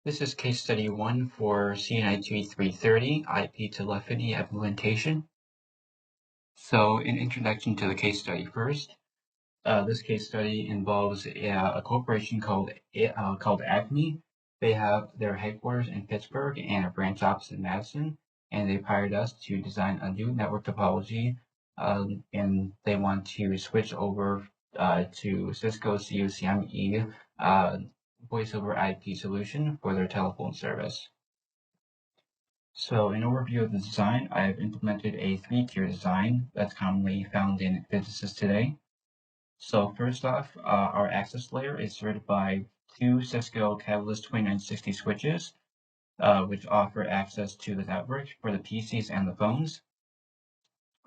This is case study 1 for CNIT 330 IP telephony implementation. So, an introduction to the case study first. This case study involves a corporation called ACME. They have their headquarters in Pittsburgh and a branch office in Madison, and they've hired us to design a new network topology, and they want to switch over to Cisco CUCME voice over IP solution for their telephone service. So, an overview of the design, I have implemented a 3-tier design that's commonly found in businesses today. So first off, our access layer is served by 2 Cisco Catalyst 2960 switches, which offer access to the network for the PCs and the phones.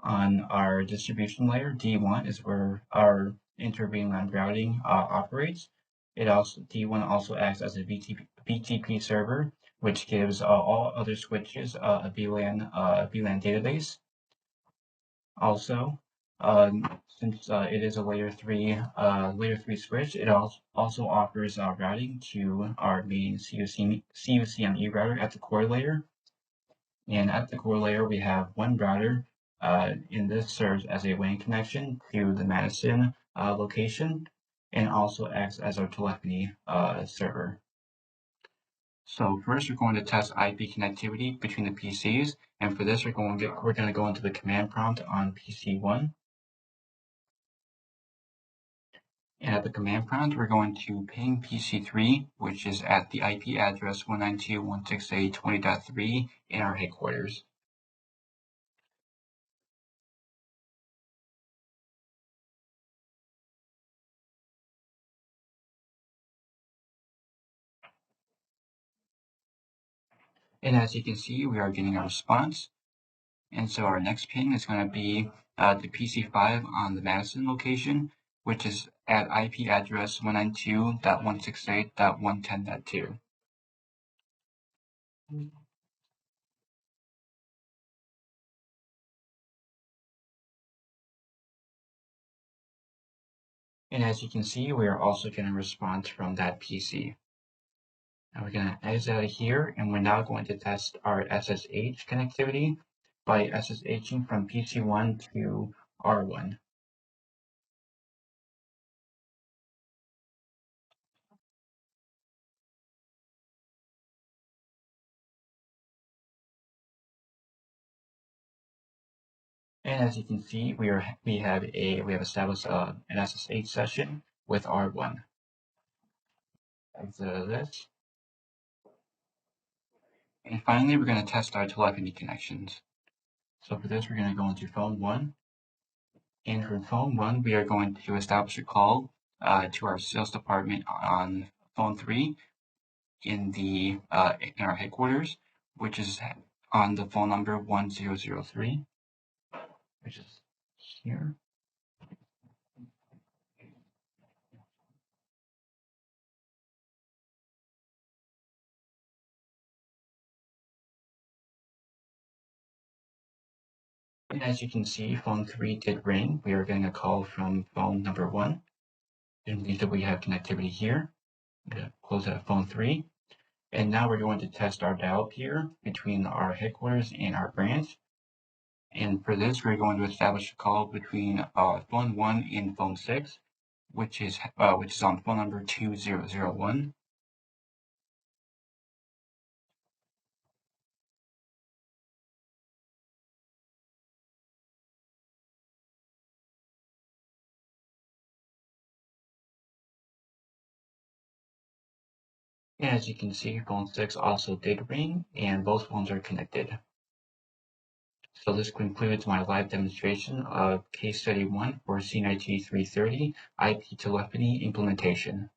On our distribution layer, D1 is where our inter-VLAN routing operates. D1 also acts as a BTP server, which gives all other switches a VLAN database. Also, since it is a layer 3 switch, it also offers routing to our main CUCME router at the core layer. And at the core layer, we have one router, and this serves as a WAN connection to the Madison location, and also acts as our telephony server. So first, we're going to test IP connectivity between the PCs, and for this, we're going to go into the command prompt on PC 1. And at the command prompt, we're going to ping PC3, which is at the IP address 192.168.20.3 in our headquarters. And as you can see, we are getting a response. And so our next ping is going to be the PC5 on the Madison location, which is at IP address 192.168.110.2. And as you can see, we are also getting a response from that PC. Now we're going to exit out of here, and we're now going to test our SSH connectivity by SSHing from PC1 to R1. And as you can see, we have established an SSH session with R1. Exit out of this. And finally, we're going to test our telephony connections. So for this, we're going to go into phone 1. And for phone 1, we are going to establish a call to our sales department on phone 3 in our headquarters, which is on the phone number 1003, which is here. And as you can see, phone 3 did ring. We are getting a call from phone number 1. It means that we have connectivity here. I'm going to close out phone 3. And now we're going to test our dial peer between our headquarters and our branch. And for this, we're going to establish a call between phone 1 and phone 6, which is on phone number 2001. And as you can see, phone 6 also did ring, and both phones are connected. So this concludes my live demonstration of case study 1 for CNIT 330 IP telephony implementation.